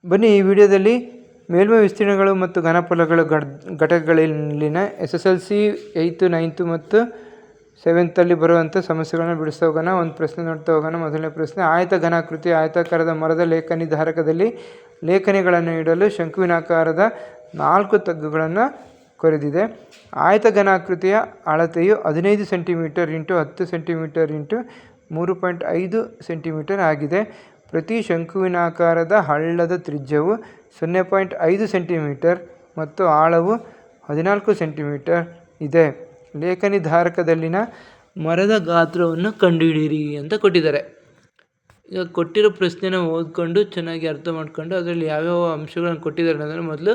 ಬನ್ನಿ ಈ ವಿಡಿಯೋದಲ್ಲಿ ಮೇಲ್ಮೈ ವಿಸ್ತೀರ್ಣಗಳು ಮತ್ತು ಘನಫಲಗಳು ಘಟಕಗಳಲ್ಲಿನ SSLC 8th 9th ಮತ್ತು 7th ಅಲ್ಲಿ ಬರುವಂಥ ಸಮಸ್ಯೆಗಳನ್ನು ಬಿಡಿಸ್ತಾ ಹೋಗೋಣ. ಒಂದು ಪ್ರಶ್ನೆ ನೋಡ್ತಾ ಹೋಗೋಣ. ಮೊದಲನೇ ಪ್ರಶ್ನೆ, ಆಯತ ಘನಾಕೃತಿಯ ಆಯತಾಕಾರದ ಮರದ ಲೇಖನಿ ಧಾರಕದಲ್ಲಿ ಲೇಖನಿಗಳನ್ನು ಇಡಲು ಶಂಕುವಿನಾಕಾರದ 4 ತಗ್ಗುಗಳನ್ನು ಕೊರೆದಿದೆ. ಆಯತ ಘನಾಕೃತಿಯ ಅಳತೆಯು 15 ಸೆಂಟಿಮೀಟರ್ × 10 ಸೆಂಟಿಮೀಟರ್ × 3.5 ಸೆಂಟಿಮೀಟರ್ ಆಗಿದೆ. ಪ್ರತಿ ಶಂಕುವಿನಾಕಾರದ ಹಳ್ಳದ ತ್ರಿಜ್ಯವು 0.5 ಸೆಂಟಿಮೀಟರ್ ಮತ್ತು ಆಳವು 14 ಸೆಂಟಿಮೀಟರ್ ಇದೆ. ಲೇಖನಿ ಧಾರಕದಲ್ಲಿನ ಮರದ ಗಾತ್ರವನ್ನು ಕಂಡುಹಿಡಿಯಿರಿ ಅಂತ ಕೊಟ್ಟಿದ್ದಾರೆ. ಈಗ ಕೊಟ್ಟಿರೋ ಪ್ರಶ್ನೆನ ಓದ್ಕೊಂಡು ಚೆನ್ನಾಗಿ ಅರ್ಥ ಮಾಡ್ಕೊಂಡು ಅದರಲ್ಲಿ ಯಾವ್ಯಾವ ಅಂಶಗಳನ್ನು ಕೊಟ್ಟಿದ್ದಾರೆ ಅನ್ನೋದನ್ನು ಮೊದಲು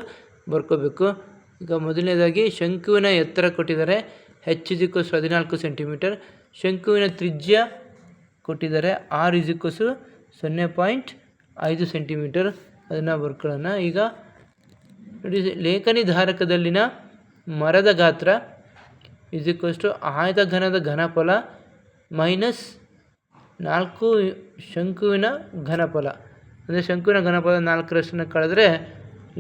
ಬರ್ಕೋಬೇಕು. ಈಗ ಮೊದಲನೇದಾಗಿ ಶಂಕುವಿನ ಎತ್ತರ ಕೊಟ್ಟಿದ್ದಾರೆ, h = 14 ಸೆಂಟಿಮೀಟರ್. ಶಂಕುವಿನ ತ್ರಿಜ್ಯ ಕೊಟ್ಟಿದ್ದಾರೆ, r = 0.5 ಸೆಂಟಿಮೀಟರ್. ಅದನ್ನು ಬರ್ಕೊಳ್ಳೋಣ. ಈಗ ನೋಡಿ, ಲೇಖನಿ ಧಾರಕದಲ್ಲಿನ ಮರದ ಗಾತ್ರ = ಆಯತಘನದ ಘನಫಲ ಮೈನಸ್ 4 ಶಂಕುವಿನ ಘನಫಲ. ಅಂದರೆ ಶಂಕುವಿನ ಘನಫಲ 4ರಷ್ಟನ್ನು ಕಳೆದ್ರೆ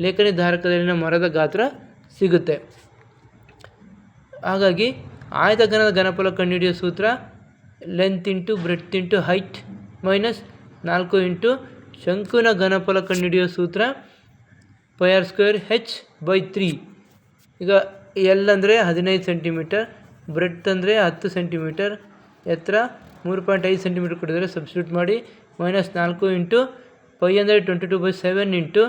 ಲೇಖನಿ ಧಾರಕದಲ್ಲಿನ ಮರದ ಗಾತ್ರ ಸಿಗುತ್ತೆ. ಹಾಗಾಗಿ ಆಯತಘನದ ಘನಫಲ ಕಂಡುಹಿಡಿಯೋ ಸೂತ್ರ ಲೆಂತ್ × ಬ್ರೆಡ್ತ್ × ಹೈಟ್ ಮೈನಸ್ 4 ಶಂಕುವಿನ ಘನಫಲ ಕಂಡುಹಿಡಿಯೋ ಸೂತ್ರ πr² h/3. ಈಗ L ಅಂದರೆ 15 ಸೆಂಟಿಮೀಟರ್, ಬ್ರೆಡ್ತ್ ಅಂದರೆ 10 ಸೆಂಟಿಮೀಟರ್, ಎತ್ತರ 3.5 ಸೆಂಟಿಮೀಟರ್ ಕೊಟ್ಟಿದ್ದಾರೆ. ಸಬ್ಸ್ಟಿಟ್ಯೂಟ್ ಮಾಡಿ -4 × π ಅಂದರೆ 22/7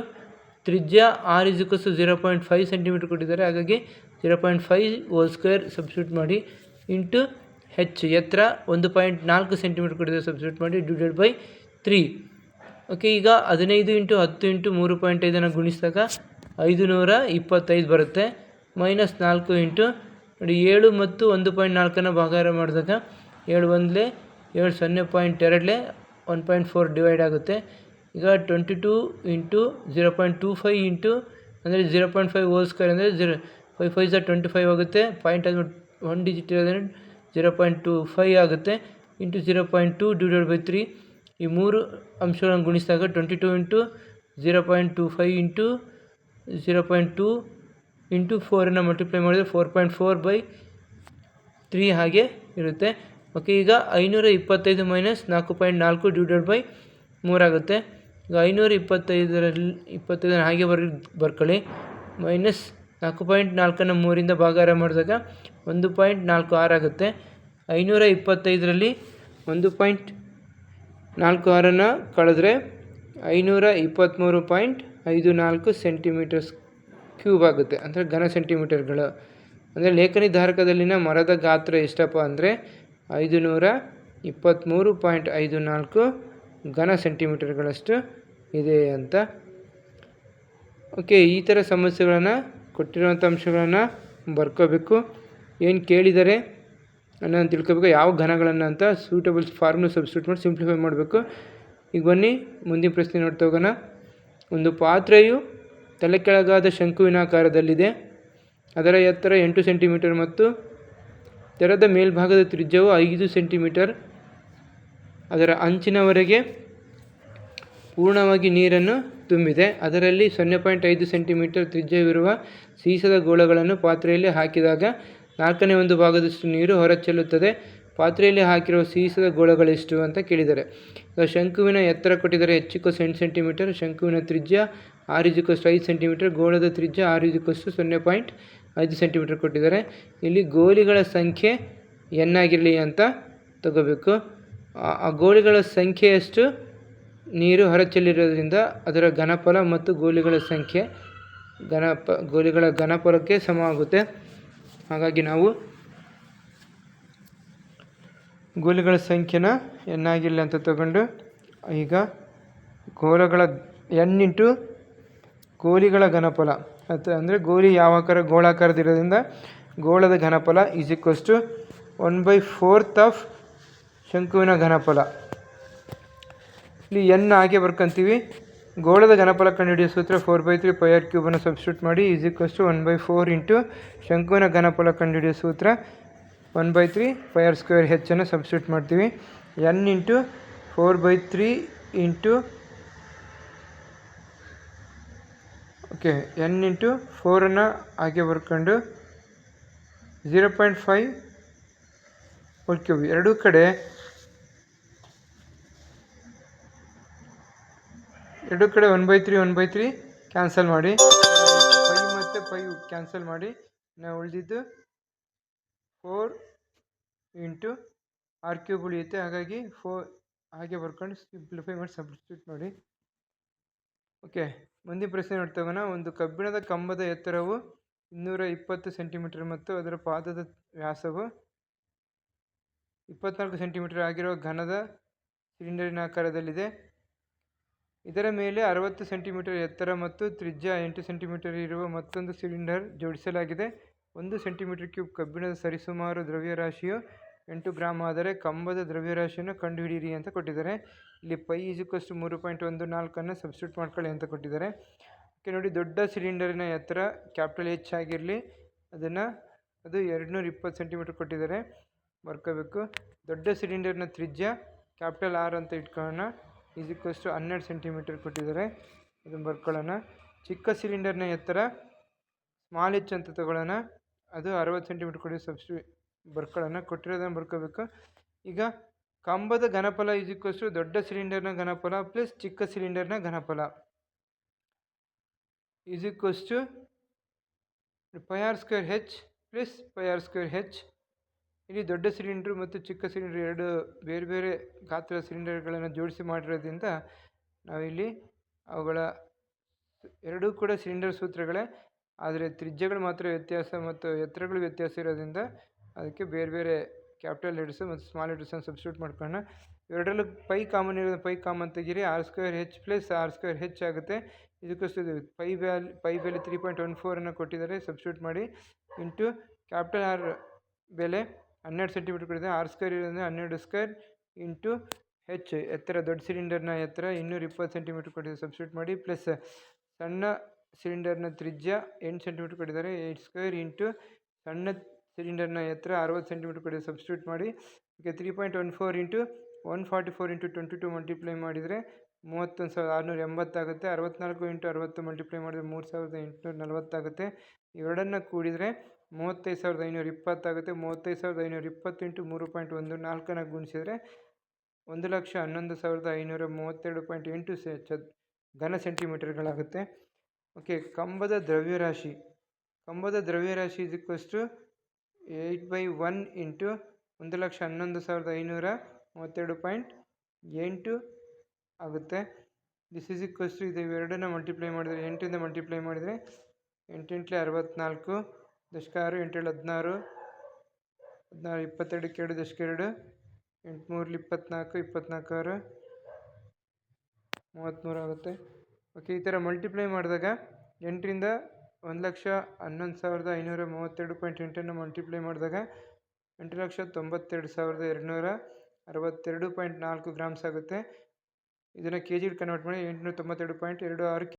ತ್ರಿಜ್ಯ r = 0.5 ಸೆಂಟಿಮೀಟರ್ ಕೊಟ್ಟಿದ್ದಾರೆ. ಹಾಗಾಗಿ 0.5² ಸಬ್ಸ್ಟಿಟ್ಯೂಟ್ ಮಾಡಿ h ಎತ್ತರ 1.4 ಸೆಂಟಿಮೀಟರ್ ಕೊಟ್ಟಿದ್ದಾರೆ. ಸಬ್ಸ್ಟಿಟ್ಯೂಟ್ ಮಾಡಿ /3. ಓಕೆ, ಈಗ 15 × 10 × 3.5 ಗುಣಿಸಿದಾಗ 525 ಬರುತ್ತೆ. -4 ನೋಡಿ, 7 ಮತ್ತು 1.4 ಭಾಗಾಕಾರ ಮಾಡಿದಾಗ 7 1 7 0.2 1.4 ಡಿವೈಡ್ ಆಗುತ್ತೆ. ಈಗ 22 × 0.25 ಅಂದರೆ 0.5² ಅಂದರೆ 5 5 25 ಆಗುತ್ತೆ. ಪಾಯಿಂಟ್ ಅದು 1 ಡಿಜಿಟ್ ಇರೋದ್ರೆ 0.25 ಆಗುತ್ತೆ. × 0.2 / 3 ಈ 3 ಅಂಶಗಳನ್ನು ಗುಣಿಸಿದಾಗ 22 × 0.25 × 0.2 × 4 ಮಲ್ಟಿಪ್ಲೈ ಮಾಡಿದರೆ 4.4/3 ಹಾಗೆ ಇರುತ್ತೆ. ಓಕೆ, ಈಗ 525 - 4.4 / 3 ಆಗುತ್ತೆ. ಈಗ 525 ಹಾಗೆ ಬರ್ಕೊಳ್ಳಿ. -4.4 3ರಿಂದ ಭಾಗಾಕಾರ ಮಾಡಿದಾಗ 1.46 ಆಗುತ್ತೆ. 525ರಲ್ಲಿ 1.46 ಕಳೆದ್ರೆ 523.54 ಸೆಂಟಿಮೀಟರ್ಸ್ ಕ್ಯೂಬ್ ಆಗುತ್ತೆ, ಅಂದರೆ ಘನ ಸೆಂಟಿಮೀಟರ್ಗಳು. ಅಂದರೆ ಲೇಖನಿ ಧಾರಕದಲ್ಲಿನ ಮರದ ಗಾತ್ರ ಎಷ್ಟಪ್ಪ ಅಂದರೆ 523.54 ಘನ ಸೆಂಟಿಮೀಟರ್ಗಳಷ್ಟು ಇದೆ ಅಂತ. ಓಕೆ, ಈ ಥರ ಸಮಸ್ಯೆಗಳನ್ನು ಕೊಟ್ಟಿರುವಂಥ ಅಂಶಗಳನ್ನು ಬರ್ಕೋಬೇಕು. ಏನು ಕೇಳಿದ್ದಾರೆ ಅನ್ನೋದನ್ನು ತಿಳ್ಕೊಬೇಕು, ಯಾವ ಘನಗಳನ್ನು ಅಂತ ಸೂಟಬಲ್ ಫಾರ್ಮುಲಾ ಸಬ್ಸ್ಟಿಟ್ಯೂಟ್ ಮಾಡಿ ಸಿಂಪ್ಲಿಫೈ ಮಾಡಬೇಕು. ಈಗ ಬನ್ನಿ ಮುಂದಿನ ಪ್ರಶ್ನೆ ನೋಡ್ತಾ ಹೋಗೋಣ. ಒಂದು ಪಾತ್ರೆಯು ತಲೆ ಕೆಳಗಾದ ಶಂಕುವಿನಾಕಾರದಲ್ಲಿದೆ. ಅದರ ಎತ್ತರ 8 ಸೆಂಟಿಮೀಟರ್ ಮತ್ತು ತೆರೆದ ಮೇಲ್ಭಾಗದ ತ್ರಿಜ್ಯವು 5 ಸೆಂಟಿಮೀಟರ್. ಅದರ ಅಂಚಿನವರೆಗೆ ಪೂರ್ಣವಾಗಿ ನೀರನ್ನು ತುಂಬಿದೆ. ಅದರಲ್ಲಿ 0.5 ಸೆಂಟಿಮೀಟರ್ ತ್ರಿಜ್ಯವಿರುವ ಸೀಸದ ಗೋಳಗಳನ್ನು ಪಾತ್ರೆಯಲ್ಲಿ ಹಾಕಿದಾಗ 1/4 ಭಾಗದಷ್ಟು ನೀರು ಹೊರಚೆಲ್ಲುತ್ತದೆ. ಪಾತ್ರೆಯಲ್ಲಿ ಹಾಕಿರುವ ಸೀಸದ ಗೋಳಗಳೆಷ್ಟು ಅಂತ ಕೇಳಿದ್ದಾರೆ. ಶಂಕುವಿನ ಎತ್ತರ ಕೊಟ್ಟಿದ್ದಾರೆ, h = 8 ಸೆಂಟಿಮೀಟರ್. ಶಂಕುವಿನ ತ್ರಿಜ್ಯ r = 5 ಸೆಂಟಿಮೀಟರ್. ಗೋಳದ ತ್ರಿಜ್ಯ r = 0.5 ಸೆಂಟಿಮೀಟರ್ ಕೊಟ್ಟಿದ್ದಾರೆ. ಇಲ್ಲಿ ಗೋಲಿಗಳ ಸಂಖ್ಯೆ n ಆಗಿರಲಿ ಅಂತ ತಗೋಬೇಕು. ಆ ಗೋಲಿಗಳ ಸಂಖ್ಯೆಯಷ್ಟು ನೀರು ಹೊರಚೆಲ್ಲಿರೋದ್ರಿಂದ ಅದರ ಘನಫಲ ಮತ್ತು ಗೋಲಿಗಳ ಸಂಖ್ಯೆ ಗೋಲಿಗಳ ಘನಫಲಕ್ಕೆ ಸಮ ಆಗುತ್ತೆ. ಹಾಗಾಗಿ ನಾವು ಗೋಲಿಗಳ ಸಂಖ್ಯೆನ n ಆಗಿರಲಿ ಅಂತ ತಗೊಂಡು, ಈಗ ಗೋಲಗಳ n × ಗೋಲಿಗಳ ಘನಫಲ ಅಂದರೆ ಗೋಲಿ ಯಾವ ಗೋಳಾಕಾರದಿರೋದ್ರಿಂದ ಗೋಳದ ಘನಫಲ = 1/4 ಶಂಕುವಿನ ಘನಫಲ. ಇಲ್ಲಿ n ಹಾಗೆ ಬರ್ಕೊಂತೀವಿ. ಗೋಳದ ಘನಫಲ ಕಂಡುಹಿಡಿಯೋ ಸೂತ್ರ 4/3 πr³ ಅನ್ನು ಸಬ್ಸ್ಟಿಟ್ಯೂಟ್ ಮಾಡಿ = 1/4 ಶಂಕುವಿನ ಘನಫಲ ಕಂಡುಹಿಡಿಯೋ ಸೂತ್ರ 1/3 πr² h ಅನ್ನು ಸಬ್ಸ್ಟಿಟ್ಯೂಟ್ ಮಾಡ್ತೀವಿ. n × 4/3 × ಓಕೆ n ಇಂಟು 4 ಹಾಗೆ ಬರ್ಕೊಂಡು 0.5 ಹೋಲ್ ಕ್ಯೂಬ್ ಎರಡೂ ಕಡೆ ಒನ್ ಬೈ ತ್ರೀ ಕ್ಯಾನ್ಸಲ್ ಮಾಡಿ, 5 ಮತ್ತು 5 ಕ್ಯಾನ್ಸಲ್ ಮಾಡಿ, ನಾವು ಉಳಿದಿದ್ದು 4 ಇಂಟು ಆರ್ ಕ್ಯೂಬ್ ಉಳಿಯುತ್ತೆ. ಹಾಗಾಗಿ 4 ಹಾಗೆ ಬರ್ಕೊಂಡು ಸಿಂಪ್ಲಿಫೈ ಮಾಡಿ ಸಬ್ಸ್ಟಿಟ್ಯೂಟ್ ಮಾಡಿ. ಓಕೆ, ಮುಂದಿನ ಪ್ರಶ್ನೆ ನೋಡ್ತಾ ಹೋಗೋಣ. ಒಂದು ಕಬ್ಬಿಣದ ಕಂಬದ ಎತ್ತರವು 220 ಸೆಂಟಿಮೀಟರ್ ಮತ್ತು ಅದರ ಪಾದದ ವ್ಯಾಸವು 24 ಸೆಂಟಿಮೀಟರ್ ಆಗಿರುವ ಘನದ ಸಿಲಿಂಡರಿನ ಆಕಾರದಲ್ಲಿದೆ. ಇದರ ಮೇಲೆ 60 ಸೆಂಟಿಮೀಟರ್ ಎತ್ತರ ಮತ್ತು ತ್ರಿಜ್ಯ 8 ಸೆಂಟಿಮೀಟರ್ ಇರುವ ಮತ್ತೊಂದು ಸಿಲಿಂಡರ್ ಜೋಡಿಸಲಾಗಿದೆ. 1 ಸೆಂಟಿಮೀಟರ್ ಕ್ಯೂಬ್ ಕಬ್ಬಿಣದ ಸರಿಸುಮಾರು ದ್ರವ್ಯರಾಶಿಯು 8 ಗ್ರಾಮ್ ಆದರೆ ಕಂಬದ ದ್ರವ್ಯರಾಶಿಯನ್ನು ಕಂಡುಹಿಡಿಯಿರಿ ಅಂತ ಕೊಟ್ಟಿದ್ದಾರೆ. ಇಲ್ಲಿ π = 3.14 ಸಬ್ಸ್ಟಿಟ್ಯೂಟ್ ಮಾಡ್ಕೊಳ್ಳಿ ಅಂತ ಕೊಟ್ಟಿದ್ದಾರೆ. ಓಕೆ ನೋಡಿ, ದೊಡ್ಡ ಸಿಲಿಂಡರಿನ ಎತ್ತರ H ಆಗಿರಲಿ, ಅದು 220 ಸೆಂಟಿಮೀಟರ್ ಕೊಟ್ಟಿದ್ದಾರೆ, ಬರ್ಕೋಬೇಕು. ದೊಡ್ಡ ಸಿಲಿಂಡರ್ನ ತ್ರಿಜ್ಯ R ಅಂತ ಇಟ್ಕೊಳ್ಳೋಣ, = 12 ಸೆಂಟಿಮೀಟರ್ ಕೊಟ್ಟಿದ್ದಾರೆ, ಅದನ್ನು ಬರ್ಕೊಳ್ಳೋಣ. ಚಿಕ್ಕ ಸಿಲಿಂಡರ್ನ ಎತ್ತರ h ಅಂತ ತಗೊಳ್ಳೋಣ, ಅದು 60 ಸೆಂಟಿಮೀಟರ್ ಕೊಡಿ, ಬರ್ಕೊಳ್ಳೋಣ. ಕೊಟ್ಟಿರೋದನ್ನು ಬರ್ಕೋಬೇಕು. ಈಗ ಕಂಬದ ಘನಫಲ = ದೊಡ್ಡ ಸಿಲಿಂಡರ್ನ ಘನಫಲ ಪ್ಲಸ್ ಚಿಕ್ಕ ಸಿಲಿಂಡರ್ನ ಘನಫಲ = πr² ಪ್ಲಸ್ πr². ಇಲ್ಲಿ ದೊಡ್ಡ ಸಿಲಿಂಡರ್ ಮತ್ತು ಚಿಕ್ಕ ಸಿಲಿಂಡರ್ ಎರಡು ಬೇರೆ ಬೇರೆ ಗಾತ್ರದ ಸಿಲಿಂಡರ್ಗಳನ್ನು ಜೋಡಿಸಿ ಮಾಡಿರೋದ್ರಿಂದ ನಾವಿಲ್ಲಿ ಅವುಗಳ ಎರಡೂ ಕೂಡ ಸಿಲಿಂಡರ್ ಸೂತ್ರಗಳೇ, ಆದರೆ ತ್ರಿಜ್ಯಗಳು ಮಾತ್ರ ವ್ಯತ್ಯಾಸ ಮತ್ತು ಎತ್ತರಗಳು ವ್ಯತ್ಯಾಸ ಇರೋದ್ರಿಂದ ಅದಕ್ಕೆ ಬೇರೆ ಬೇರೆ ಕ್ಯಾಪಿಟಲ್ ಲೆಟರ್ಸು ಮತ್ತು ಸ್ಮಾಲ್ ಲೆಟರ್ಸನ್ನು ಸಬ್ಸ್ಟಿಟ್ಯೂಟ್ ಮಾಡ್ಕೊಳ್ಳೋಣ. ಎರಡರಲ್ಲೂ ಪೈ ಕಾಮನ್ ಇರೋದು ಪೈ ಕಾಮನ್ ತೆಗೀರಿ, r² ಪ್ಲಸ್ r² ಆಗುತ್ತೆ. ಇದಕ್ಕೋಸ್ಕರ ಪೈ ಬೆಲೆ 3.14 ಕೊಟ್ಟಿದ್ದಾರೆ, ಸಬ್ಸ್ಟಿಟ್ಯೂಟ್ ಮಾಡಿ, ಇಂಟು R ಬೆಲೆ 12 ಸೆಂಟಿಮೀಟರ್ ಕೊಟ್ಟಿದೆ, r² ಇರೋದ್ರಿಂದ 12² ಇಂಟು h ಎತ್ತರ, ದೊಡ್ಡ ಸಿಲಿಂಡರ್ನ ಎತ್ತರ 220 ಸೆಂಟಿಮೀಟರ್ ಕೊಟ್ಟಿದೆ, ಸಬ್ಸ್ಟಿಟ್ಯೂಟ್ ಮಾಡಿ, ಪ್ಲಸ್ ಸಣ್ಣ ಸಿಲಿಂಡರ್ನ ತ್ರಿಜ್ಯ 8 ಸೆಂಟಿಮೀಟರ್ ಕೊಟ್ಟಿದ್ದಾರೆ, 8² ಇಂಟು ಸಣ್ಣ ಸಿಲಿಂಡರ್ನ ಎತ್ತರ 60 ಸೆಂಟಿಮೀಟರ್ ಕೊಟ್ಟಿದೆ, ಸಬ್ಸ್ಟಿಟ್ಯೂಟ್ ಮಾಡಿ. ಈಗ 3.14 ಇಂಟು 144 ಇಂಟು 22 ಮಲ್ಟಿಪ್ಲೈ ಮಾಡಿದರೆ 31,680 ಆಗುತ್ತೆ. 64 ಇಂಟು 60 ಮಲ್ಟಿಪ್ಲೈ ಮಾಡಿದರೆ 3,840 ಆಗುತ್ತೆ. ಇವೆರಡನ್ನು ಕೂಡಿದರೆ 35,520 ಆಗುತ್ತೆ. 35,520 ಇಂಟು 3.14 ಗುಣಿಸಿದರೆ 1,11,532.8 ಘನ ಸೆಂಟಿಮೀಟರ್ಗಳಾಗುತ್ತೆ. ಓಕೆ, ಕಂಬದ ದ್ರವ್ಯರಾಶಿ = 8/1 ಇಂಟು 1,11,532.8 ಆಗುತ್ತೆ. ದಿಸ್ ಈಸ್ = ಇದು ಇವೆರಡನ್ನು ಮಲ್ಟಿಪ್ಲೈ ಮಾಡಿದರೆ 8ಇಂದ ಮಲ್ಟಿಪ್ಲೈ ಮಾಡಿದರೆ 8 × 64 ದಶಕ 6, 8 × 16 16, 22 2 ದಶಕ 2, 8 3 24, 24 33 ಆಗುತ್ತೆ. ಓಕೆ, ಈ ಥರ ಮಲ್ಟಿಪ್ಲೈ ಮಾಡಿದಾಗ 8ರಿಂದ 1,11,532.8 ಮಲ್ಟಿಪ್ಲೈ ಮಾಡಿದಾಗ 8,92,262.4 ಗ್ರಾಮ್ಸ್ ಆಗುತ್ತೆ. ಇದನ್ನು kg ಕನ್ವರ್ಟ್ ಮಾಡಿ 892.26